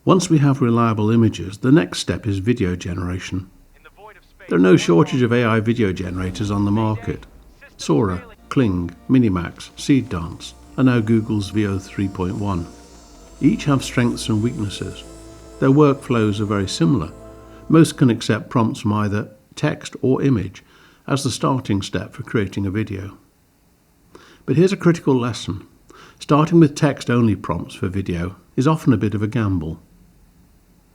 Once we have reliable images, the next step is video generation. There are no shortage of AI video generators on the market. Sora, Kling, Minimax, Seedance, and now Google's Veo 3.1. Each have strengths and weaknesses. Their workflows are very similar. Most can accept prompts from either text or image as the starting step for creating a video. But here's a critical lesson. Starting with text-only prompts for video is often a bit of a gamble.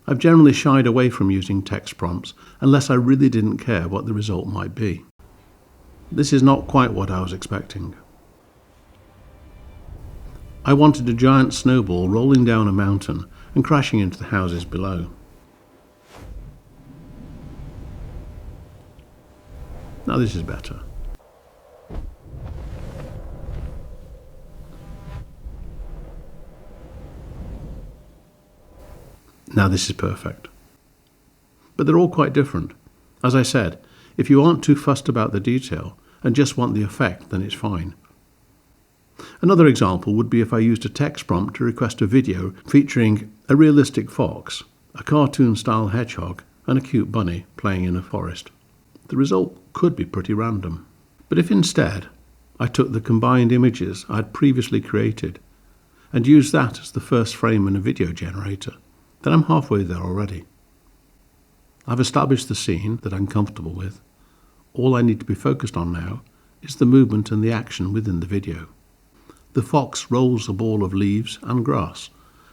I've generally shied away from using text prompts unless I really didn't care what the result might be. This is not quite what I was expecting. I wanted a giant snowball rolling down a mountain and crashing into the houses below. Now this is better. Now this is perfect. But they're all quite different. As I said, if you aren't too fussed about the detail and just want the effect, then it's fine. Another example would be if I used a text prompt to request a video featuring a realistic fox, a cartoon-style hedgehog, and a cute bunny playing in a forest. The result could be pretty random. But if instead I took the combined images I had previously created and used that as the first frame in a video generator, then I'm halfway there already. I've established the scene that I'm comfortable with. All I need to be focused on now is the movement and the action within the video. The fox rolls a ball of leaves and grass.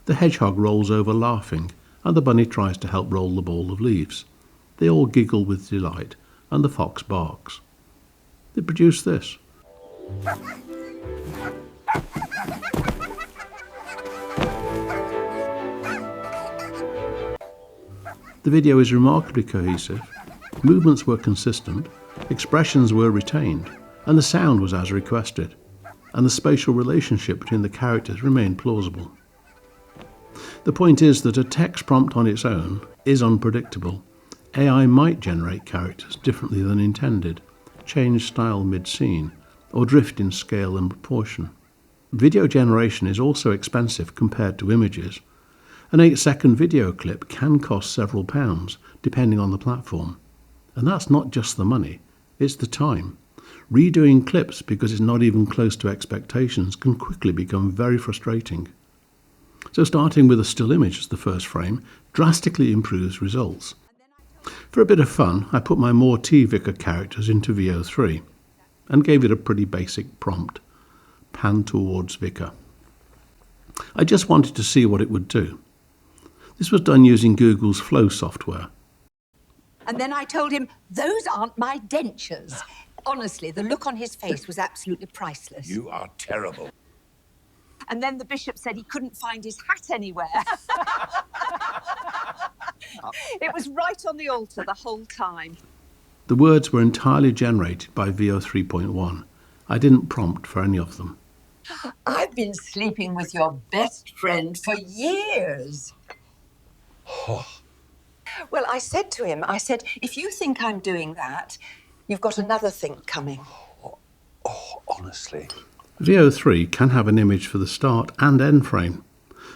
The hedgehog rolls over laughing, and the bunny tries to help roll the ball of leaves. They all giggle with delight, and the fox barks. They produce this. The video is remarkably cohesive, movements were consistent, expressions were retained, and the sound was as requested, and the spatial relationship between the characters remained plausible. The point is that a text prompt on its own is unpredictable. AI might generate characters differently than intended, change style mid-scene, or drift in scale and proportion. Video generation is also expensive compared to images. An 8-second video clip can cost several pounds, depending on the platform. And that's not just the money, it's the time. Redoing clips because it's not even close to expectations can quickly become very frustrating. So starting with a still image as the first frame drastically improves results. For a bit of fun, I put my More T Vicar characters into Veo 3 and gave it a pretty basic prompt. Pan towards Vicar. I just wanted to see what it would do. This was done using Google's Flow software. And then I told him, those aren't my dentures. Honestly, the look on his face was absolutely priceless. You are terrible. And then the bishop said he couldn't find his hat anywhere. It was right on the altar the whole time. The words were entirely generated by Veo 3.1. I didn't prompt for any of them. I've been sleeping with your best friend for years. Well, I said to him, if you think I'm doing that, you've got another thing coming. Honestly. Veo 3 can have an image for the start and end frame,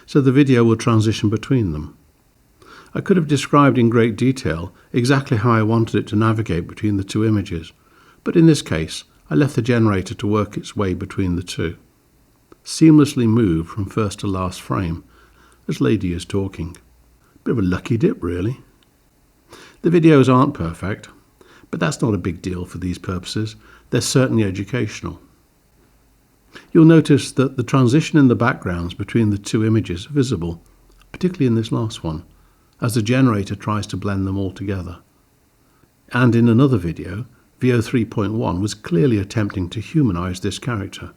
so the video will transition between them. I could have described in great detail exactly how I wanted it to navigate between the two images, but in this case, I left the generator to work its way between the two. Seamlessly move from first to last frame as Lady is talking. Bit of a lucky dip, really. The videos aren't perfect, but that's not a big deal for these purposes. They're certainly educational. You'll notice that the transition in the backgrounds between the two images are visible, particularly in this last one, as the generator tries to blend them all together. And in another video, Veo 3.1 was clearly attempting to humanize this character.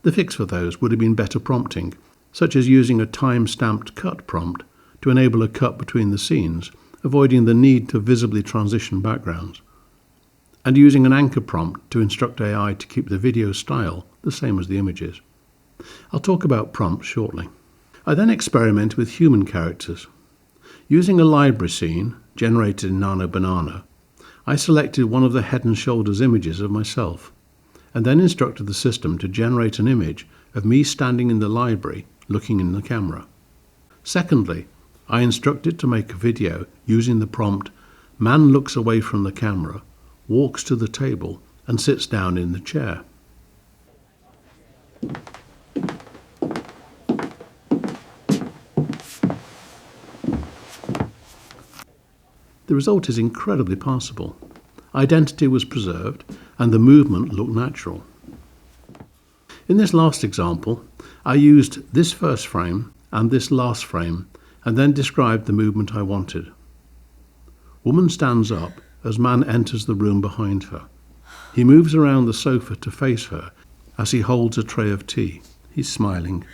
The fix for those would have been better prompting, such as using a time-stamped cut prompt to enable a cut between the scenes, avoiding the need to visibly transition backgrounds, and using an anchor prompt to instruct AI to keep the video style the same as the images. I'll talk about prompts shortly. I then experimented with human characters. Using a library scene, generated in Nano Banana, I selected one of the head and shoulders images of myself, and then instructed the system to generate an image of me standing in the library looking in the camera. Secondly, I instruct it to make a video using the prompt, "Man looks away from the camera, walks to the table and sits down in the chair." The result is incredibly passable. Identity was preserved and the movement looked natural. In this last example, I used this first frame and this last frame and then described the movement I wanted. Woman stands up as man enters the room behind her. He moves around the sofa to face her as he holds a tray of tea. He's smiling.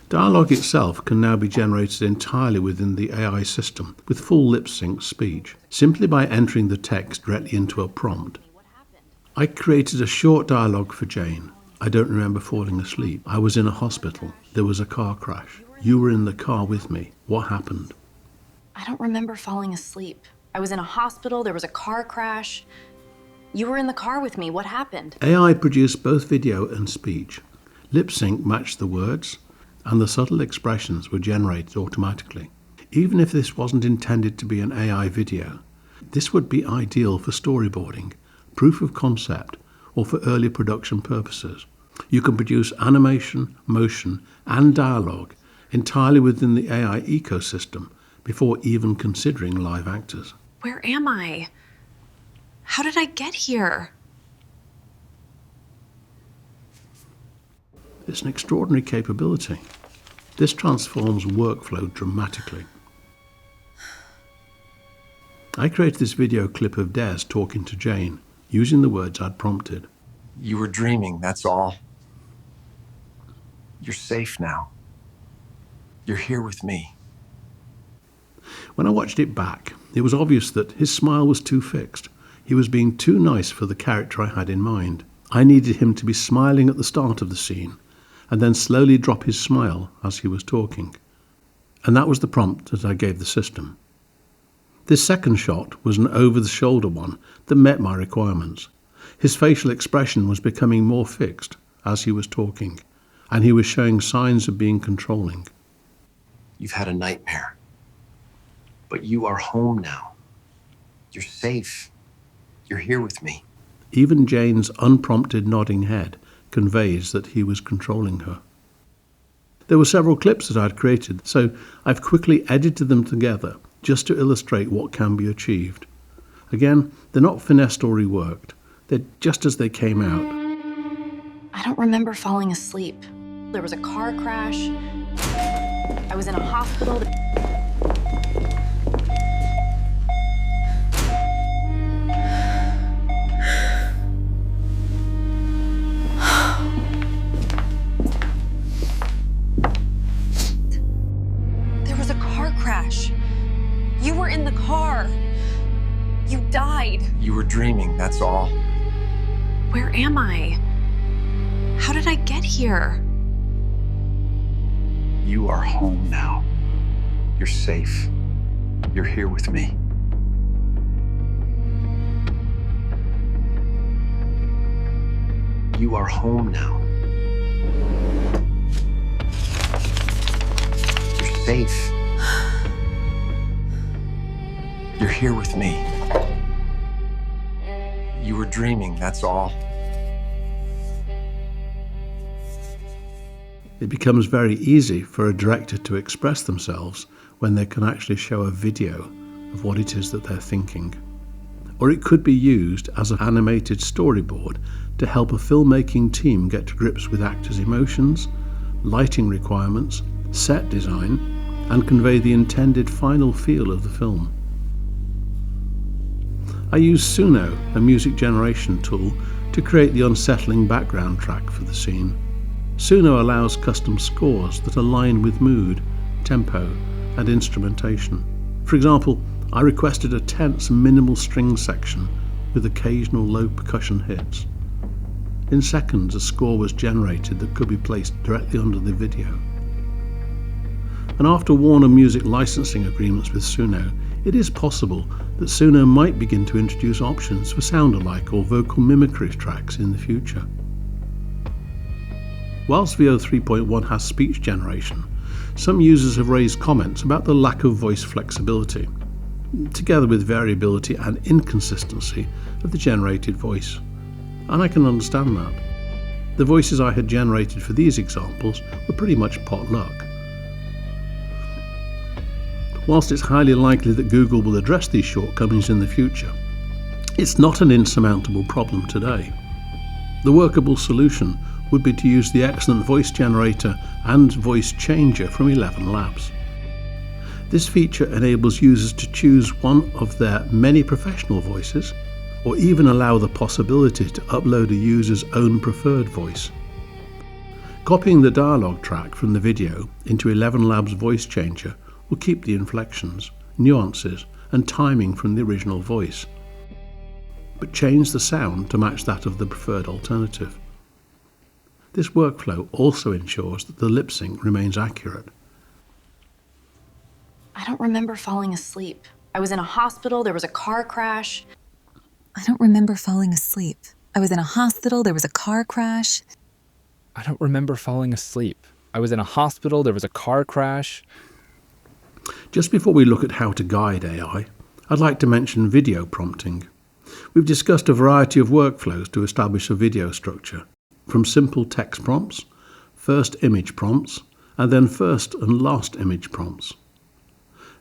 Dialogue itself can now be generated entirely within the AI system with full lip sync speech, simply by entering the text directly into a prompt. I created a short dialogue for Jane. "I don't remember falling asleep. I was in a hospital. There was a car crash. You were in the car with me. What happened?" I don't remember falling asleep. I was in a hospital. There was a car crash. You were in the car with me. What happened? AI produced both video and speech. Lip sync matched the words, and the subtle expressions were generated automatically. Even if this wasn't intended to be an AI video, this would be ideal for storyboarding, proof of concept, or for early production purposes. You can produce animation, motion, and dialogue entirely within the AI ecosystem before even considering live actors. Where am I? How did I get here? It's an extraordinary capability. This transforms workflow dramatically. I created this video clip of Des talking to Jane, using the words I'd prompted. "You were dreaming, that's all. You're safe now. You're here with me." When I watched it back, it was obvious that his smile was too fixed. He was being too nice for the character I had in mind. I needed him to be smiling at the start of the scene, and then slowly drop his smile as he was talking. And that was the prompt that I gave the system. This second shot was an over-the-shoulder one that met my requirements. His facial expression was becoming more fixed as he was talking, and he was showing signs of being controlling. "You've had a nightmare, but you are home now. You're safe. You're here with me." Even Jane's unprompted nodding head conveys that he was controlling her. There were several clips that I'd created, so I've quickly edited them together just to illustrate what can be achieved. Again, they're not finessed or reworked. They're just as they came out. I don't remember falling asleep. There was a car crash. I was in a hospital. You were in the car. You died. "You were dreaming, that's all." Where am I? How did I get here? "You are home now. You're safe. You're here with me." "You are home now. You're safe. You're here with me. You were dreaming, that's all." It becomes very easy for a director to express themselves when they can actually show a video of what it is that they're thinking. Or it could be used as an animated storyboard to help a filmmaking team get to grips with actors' emotions, lighting requirements, set design, and convey the intended final feel of the film. I used Suno, a music generation tool, to create the unsettling background track for the scene. Suno allows custom scores that align with mood, tempo, and instrumentation. For example, I requested a tense minimal string section with occasional low percussion hits. In seconds, a score was generated that could be placed directly under the video. And after Warner Music licensing agreements with Suno, it is possible that Suno might begin to introduce options for sound-alike or vocal mimicry tracks in the future. Whilst VO 3.1 has speech generation, some users have raised comments about the lack of voice flexibility, together with variability and inconsistency of the generated voice. And I can understand that. The voices I had generated for these examples were pretty much pot luck. Whilst it's highly likely that Google will address these shortcomings in the future, it's not an insurmountable problem today. The workable solution would be to use the excellent voice generator and voice changer from ElevenLabs. This feature enables users to choose one of their many professional voices, or even allow the possibility to upload a user's own preferred voice. Copying the dialogue track from the video into ElevenLabs voice changer will keep the inflections, nuances, and timing from the original voice, but change the sound to match that of the preferred alternative. This workflow also ensures that the lip sync remains accurate. I don't remember falling asleep. I was in a hospital, there was a car crash. I don't remember falling asleep. I was in a hospital, there was a car crash. I don't remember falling asleep. I was in a hospital, there was a car crash. Just before we look at how to guide AI, I'd like to mention video prompting. We've discussed a variety of workflows to establish a video structure, from simple text prompts, first image prompts, and then first and last image prompts.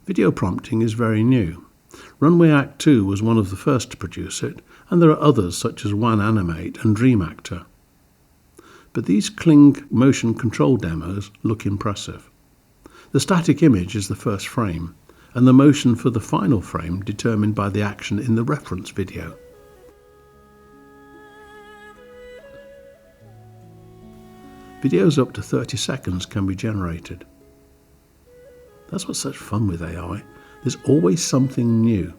Video prompting is very new. Runway Act 2 was one of the first to produce it, and there are others such as OneAnimate and DreamActor. But these Kling motion control demos look impressive. The static image is the first frame, and the motion for the final frame determined by the action in the reference video. Videos up to 30 seconds can be generated. That's what's such fun with AI. There's always something new.